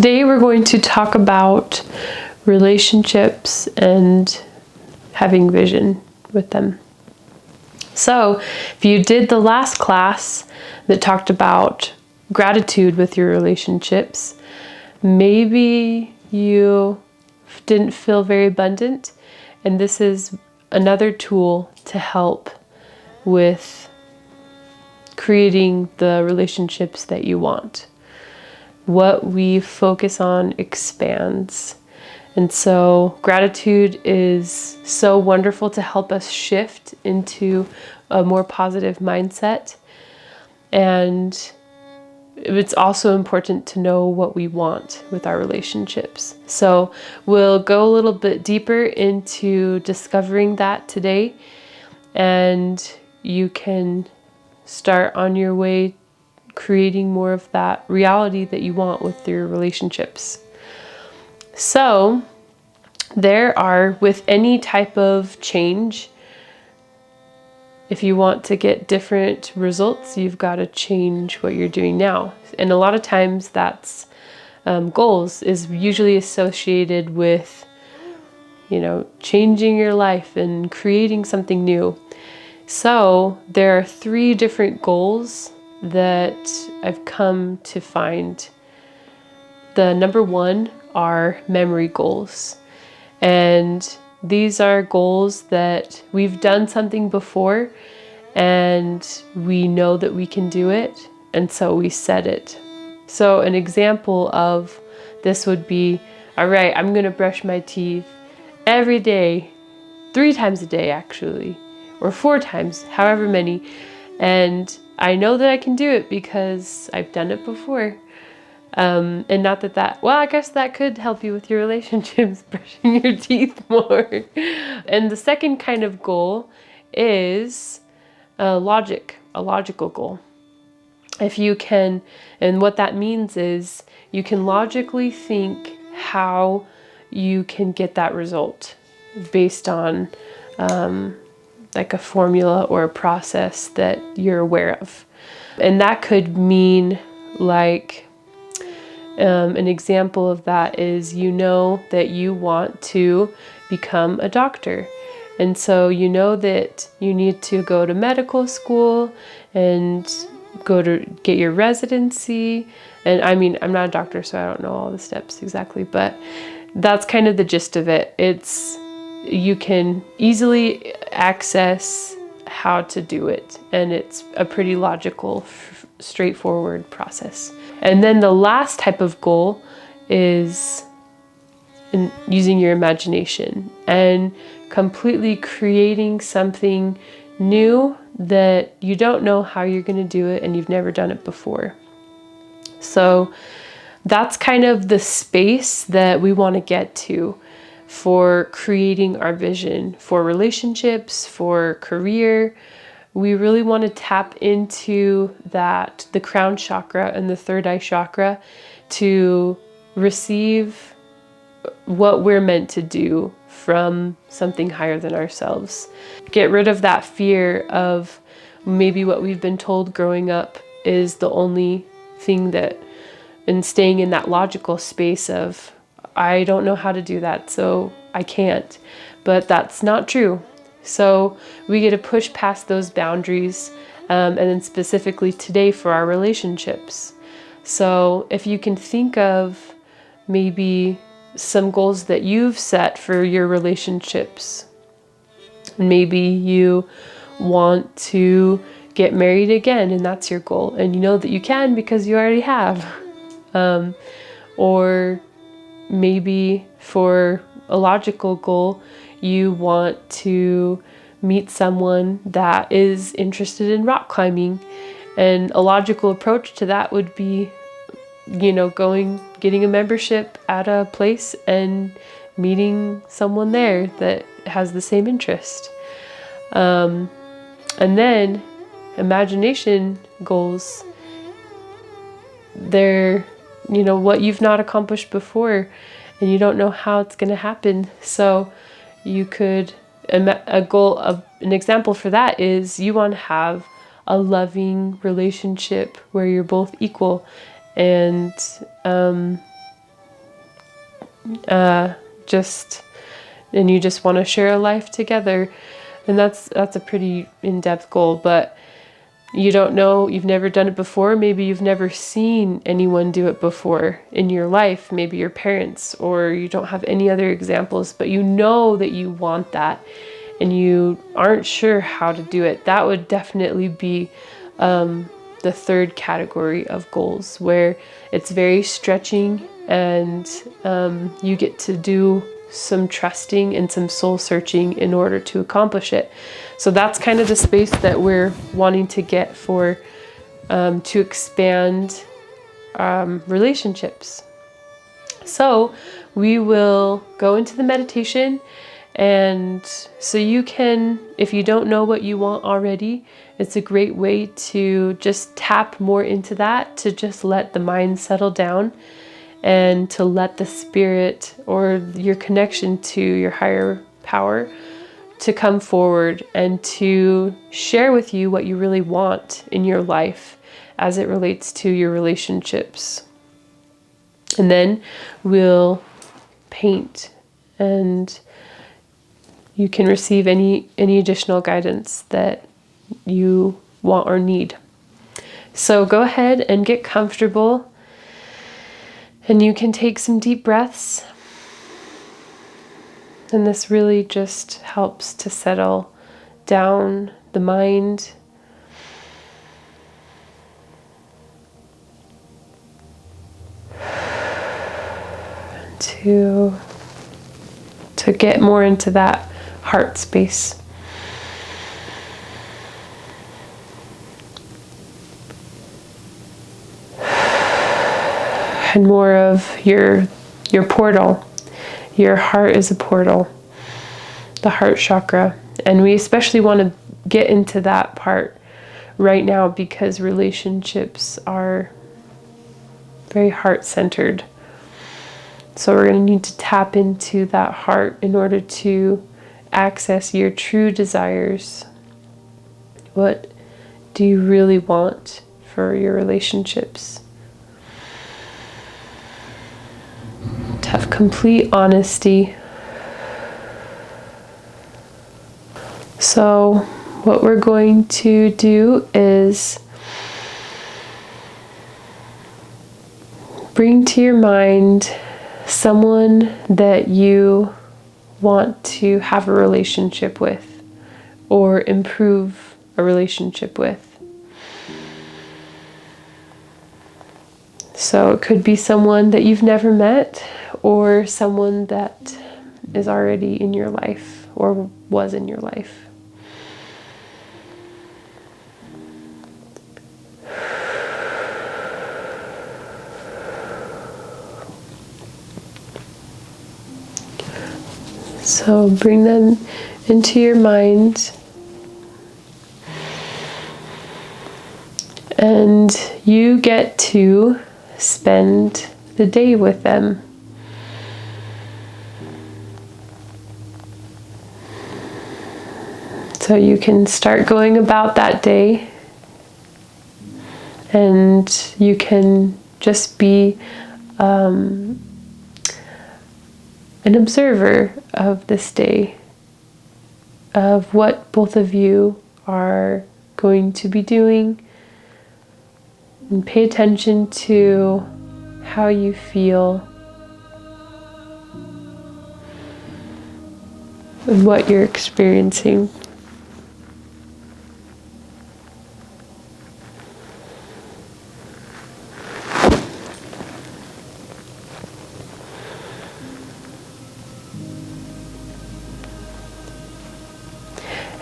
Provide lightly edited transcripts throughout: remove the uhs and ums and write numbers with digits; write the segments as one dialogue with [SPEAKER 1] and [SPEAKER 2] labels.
[SPEAKER 1] Today we're going to talk about relationships and having vision with them. So, if you did the last class that talked about gratitude with your relationships, maybe you didn't feel very abundant, and this is another tool to help with creating the relationships that you want. What we focus on expands. And so gratitude is so wonderful to help us shift into a more positive mindset. And it's also important to know what we want with our relationships. So we'll go a little bit deeper into discovering that today, and you can start on your way creating more of that reality that you want with your relationships. So there are, with any type of change, if you want to get different results, you've got to change what you're doing now. And a lot of times that's goals is usually associated with, changing your life and creating something new. So there are 3 different goals that I've come to find. The number 1 are memory goals. And these are goals that we've done something before and we know that we can do it, and so we set it. So an example of this would be, all right, I'm going to brush my teeth every day, 3 times a day actually, or 4 times, however many. And I know that I can do it because I've done it before. And not that, well, I guess that could help you with your relationships, brushing your teeth more. And the second kind of goal is a logical goal. If you can, and what that means is you can logically think how you can get that result based on like a formula or a process that you're aware of. And that could mean like, an example of that is that you want to become a doctor. And so you know that you need to go to medical school and go to get your residency. And I mean, I'm not a doctor, so I don't know all the steps exactly, but that's kind of the gist of it. You can easily access how to do it, and it's a pretty logical, straightforward process. And then the last type of goal is using your imagination and completely creating something new that you don't know how you're going to do it and you've never done it before. So that's kind of the space that we want to get to for creating our vision for relationships, for career. We really want to tap into that, the crown chakra and the third eye chakra, to receive what we're meant to do from something higher than ourselves. Get rid of that fear of maybe what we've been told growing up is the only thing and staying in that logical space of, I don't know how to do that, so I can't. But that's not true. So we get to push past those boundaries, and then specifically today for our relationships. So if you can think of maybe some goals that you've set for your relationships, maybe you want to get married again and that's your goal, and you know that you can because you already have. Or maybe for a logical goal, you want to meet someone that is interested in rock climbing. And a logical approach to that would be, getting a membership at a place and meeting someone there that has the same interest. And then imagination goals, they're, what you've not accomplished before and you don't know how it's going to happen. So you could, an example for that is you want to have a loving relationship where you're both equal and just and you just want to share a life together. And that's a pretty in-depth goal, but you don't know, you've never done it before. Maybe you've never seen anyone do it before in your life, maybe your parents, or you don't have any other examples, but you know that you want that and you aren't sure how to do it. That would definitely be the third category of goals, where it's very stretching and you get to do some trusting and some soul searching in order to accomplish it. So that's kind of the space that we're wanting to get for to expand relationships. So we will go into the meditation, and so you can, if you don't know what you want already, it's a great way to just tap more into that, to just let the mind settle down and to let the spirit or your connection to your higher power to come forward and to share with you what you really want in your life as it relates to your relationships. And then we'll paint, and you can receive any additional guidance that you want or need. So go ahead and get comfortable, and you can take some deep breaths. And this really just helps to settle down the mind. To get more into that heart space. And more of your portal. Your heart is a portal, the heart chakra. And we especially want to get into that part right now because relationships are very heart-centered. So we're going to need to tap into that heart in order to access your true desires. What do you really want for your relationships? To have complete honesty. So what we're going to do is bring to your mind someone that you want to have a relationship with or improve a relationship with. So it could be someone that you've never met or someone that is already in your life or was in your life. So bring them into your mind, and you get to spend the day with them. So you can start going about that day, and you can just be an observer of this day, of what both of you are going to be doing, and pay attention to how you feel and what you're experiencing.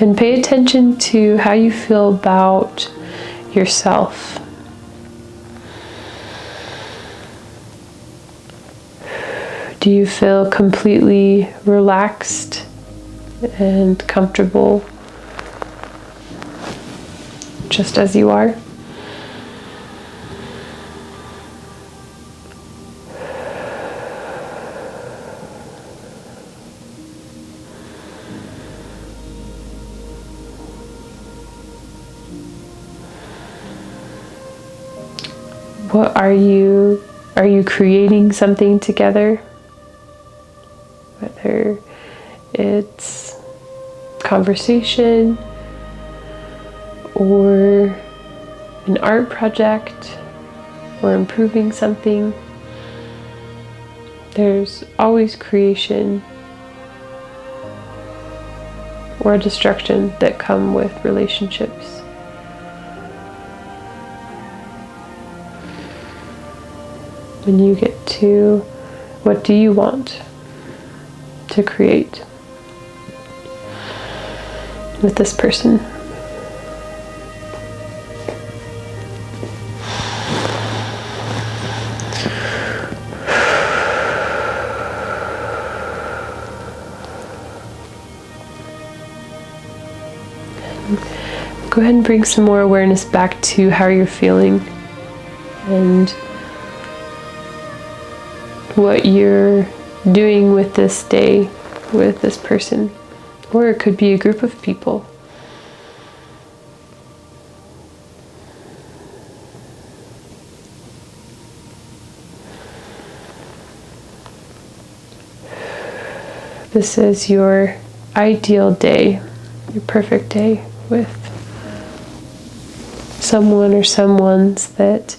[SPEAKER 1] And pay attention to how you feel about yourself. Do you feel completely relaxed and comfortable just as you are? What are you creating something together? it's conversation or an art project or improving something. There's always creation or destruction that come with relationships. When you get to what do you want to create with this person? Go ahead and bring some more awareness back to how you're feeling and what you're doing with this day with this person, or it could be a group of people. This is your ideal day, your perfect day with someone or someones that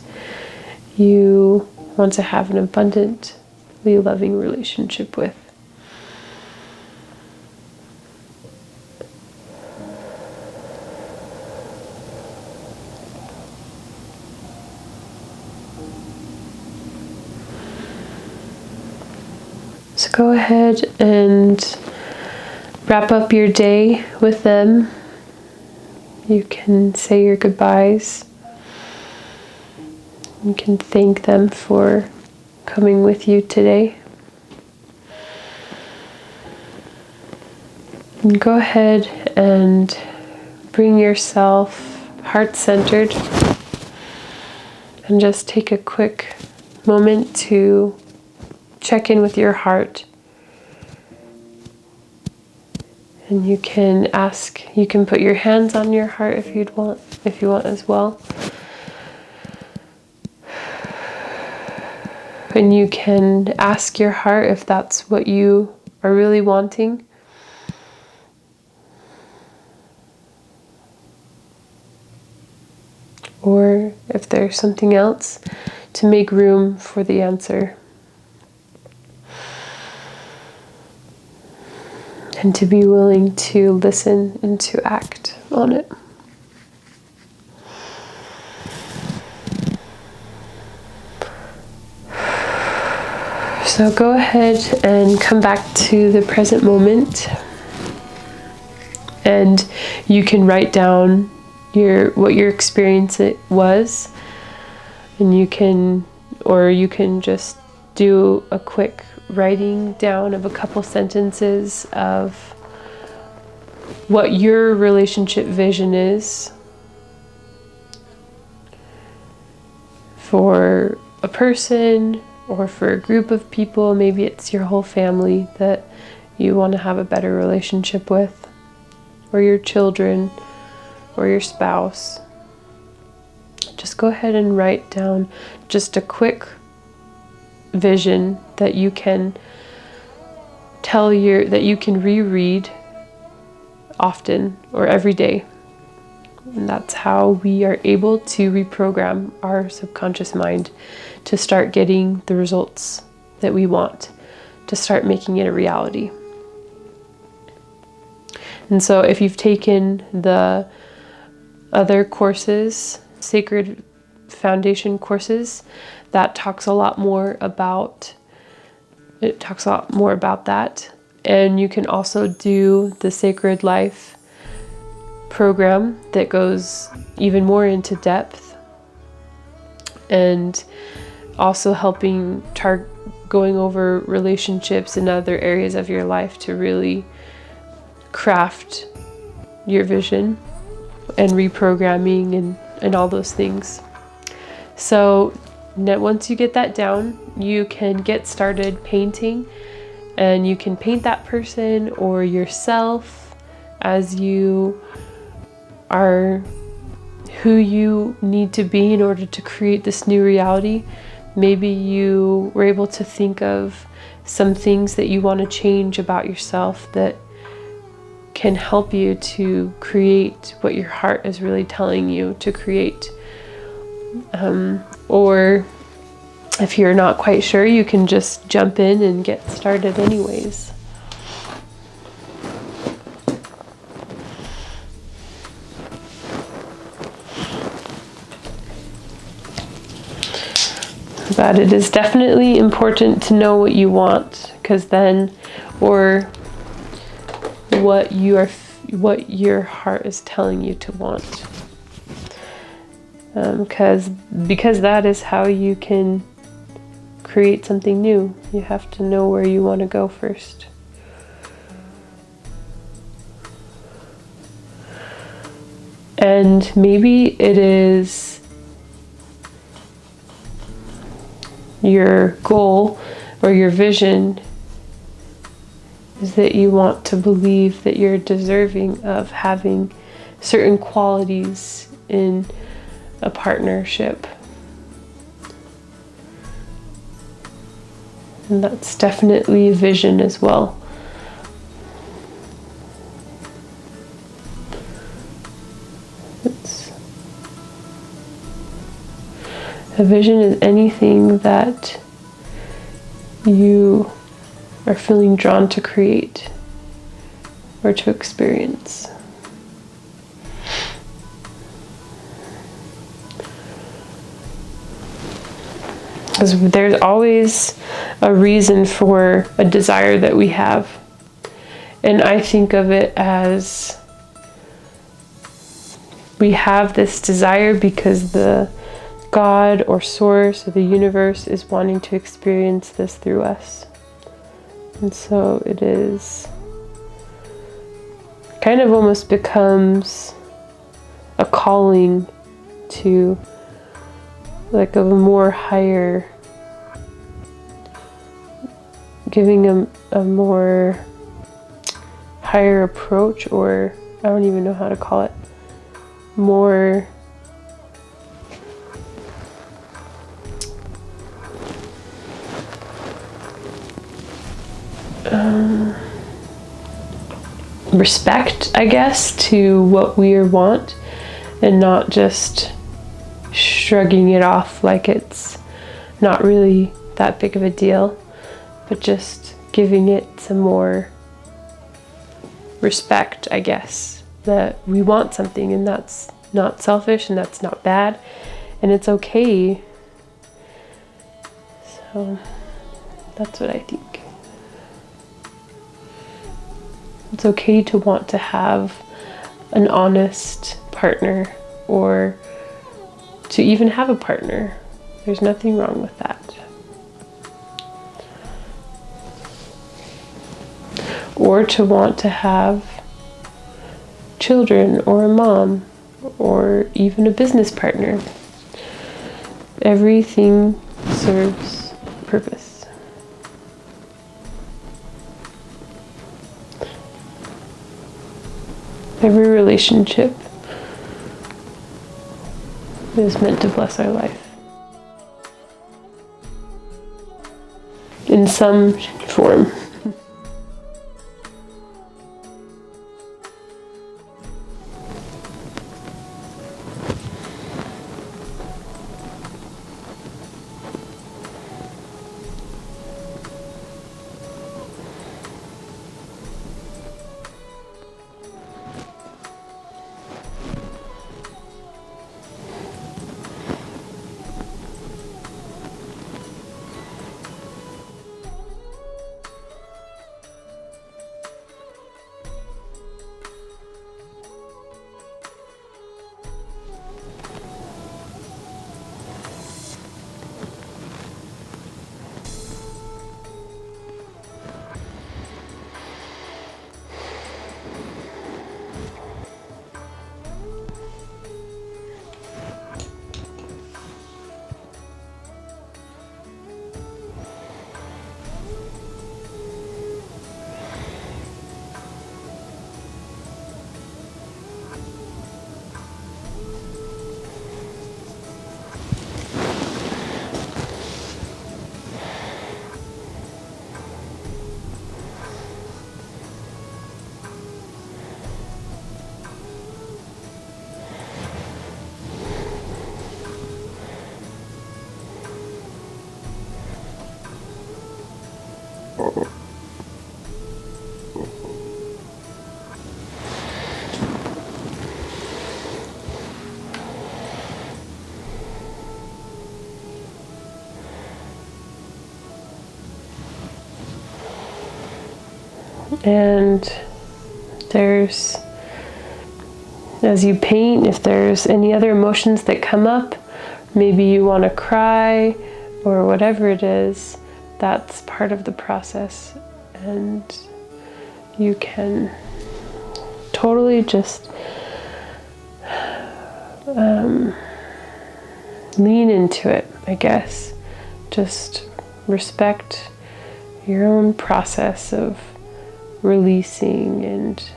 [SPEAKER 1] you want to have an abundantly loving relationship with. So go ahead and wrap up your day with them. You can say your goodbyes. You can thank them for coming with you today. And go ahead and bring yourself heart-centered and just take a quick moment to check in with your heart. And you can put your hands on your heart if you want as well. And you can ask your heart if that's what you are really wanting. Or if there's something else, to make room for the answer. And to be willing to listen and to act on it. So go ahead and come back to the present moment. And you can write down what your experience was. And you can just do a quick writing down of a couple sentences of what your relationship vision is for a person or for a group of people. Maybe it's your whole family that you want to have a better relationship with, or your children, or your spouse. Just go ahead and write down just a quick vision that you can that you can reread often or every day. And that's how we are able to reprogram our subconscious mind to start getting the results that we want, to start making it a reality. And so if you've taken the other courses, Sacred Foundation courses, that talks a lot more about that. And you can also do the Sacred Life program that goes even more into depth, and also helping going over relationships and other areas of your life to really craft your vision and reprogramming and all those things. So once you get that down, you can get started painting, and you can paint that person or yourself as you are who you need to be in order to create this new reality. Maybe you were able to think of some things that you want to change about yourself that can help you to create what your heart is really telling you to create. Or if you're not quite sure, you can just jump in and get started anyways. But it is definitely important to know what you want, because then, or what your heart is telling you to want. Because that is how you can create something new. You have to know where you want to go first. And maybe it is your goal or your vision is that you want to believe that you're deserving of having certain qualities in a partnership. And that's definitely a vision as well. A vision is anything that you are feeling drawn to create or to experience. Because there's always a reason for a desire that we have. And I think of it as we have this desire because the God or source or the universe is wanting to experience this through us. And so it is kind of almost becomes a calling to like a more higher, giving a more higher approach, or I don't even know how to call it, more respect, I guess, to what we want, and not just shrugging it off like it's not really that big of a deal, but just giving it some more respect, I guess, that we want something, and that's not selfish and that's not bad, and it's okay. So that's what I think. It's okay to want to have an honest partner, or to even have a partner. There's nothing wrong with that. Or to want to have children, or a mom, or even a business partner. Everything serves a purpose. Every relationship is meant to bless our life in some form. And there's, as you paint, if there's any other emotions that come up, maybe you want to cry or whatever it is, that's part of the process. And you can totally just lean into it, I guess. Just respect your own process of releasing and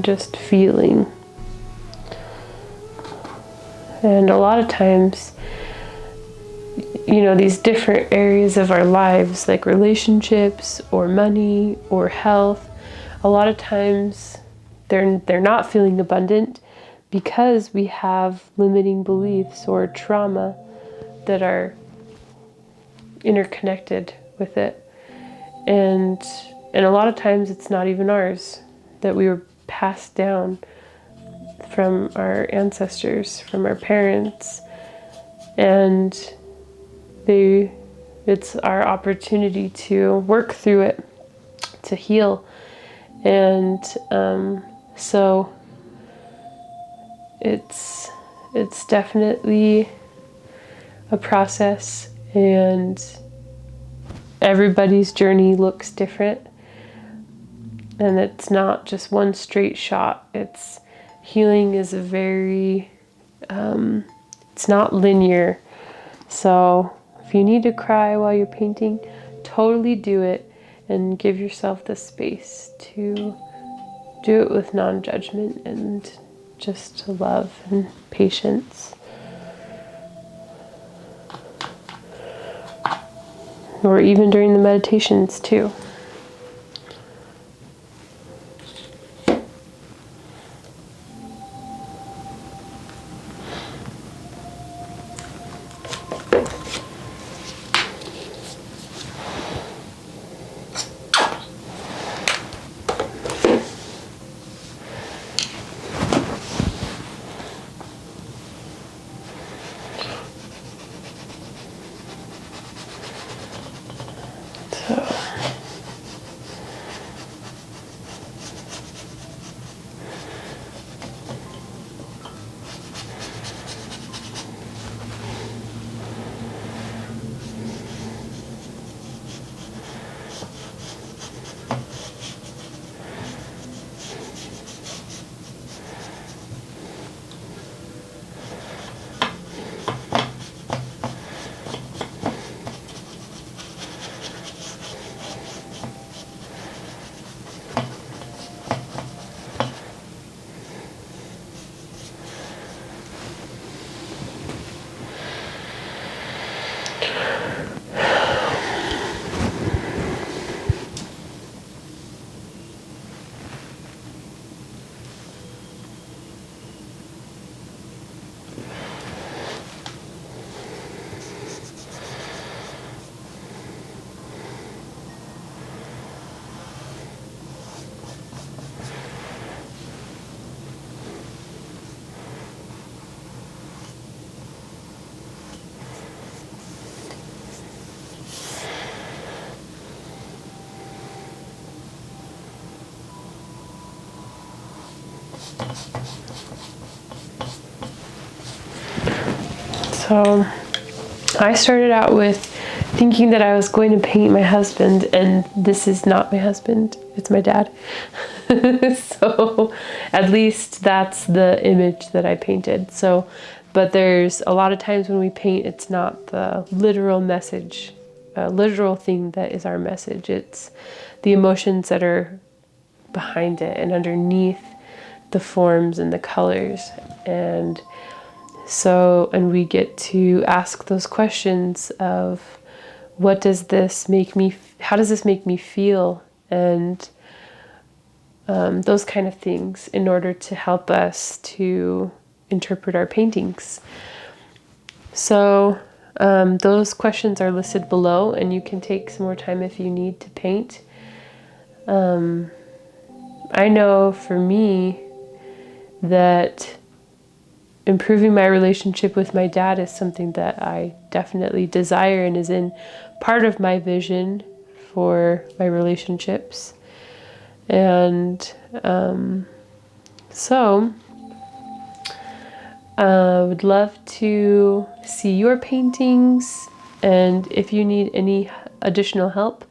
[SPEAKER 1] just feeling. And a lot of times, these different areas of our lives, like relationships or money or health, a lot of times they're not feeling abundant because we have limiting beliefs or trauma that are interconnected with it. And a lot of times it's not even ours, that we were passed down from our ancestors, from our parents. And it's our opportunity to work through it, to heal. And so it's definitely a process, and everybody's journey looks different. And it's not just one straight shot. Healing is it's not linear. So if you need to cry while you're painting, totally do it, and give yourself the space to do it with non-judgment and just love and patience. Or even during the meditations too. So I started out with thinking that I was going to paint my husband, and this is not my husband, it's my dad. So at least that's the image that I painted. So, but there's a lot of times when we paint, it's not the literal message, literal thing that is our message. It's the emotions that are behind it and underneath the forms and the colors. And we get to ask those questions of, how does this make me feel? And those kind of things, in order to help us to interpret our paintings. So those questions are listed below, and you can take some more time if you need to paint. I know for me that improving my relationship with my dad is something that I definitely desire and is in part of my vision for my relationships. And so I would love to see your paintings, and if you need any additional help,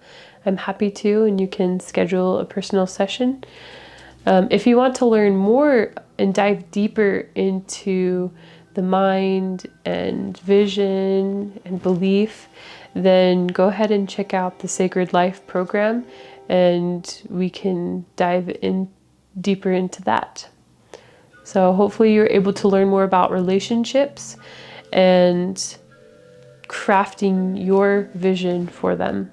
[SPEAKER 1] I'm happy to, and you can schedule a personal session. If you want to learn more and dive deeper into the mind and vision and belief, then go ahead and check out the Sacred Life program, and we can dive in deeper into that. So hopefully you're able to learn more about relationships and crafting your vision for them.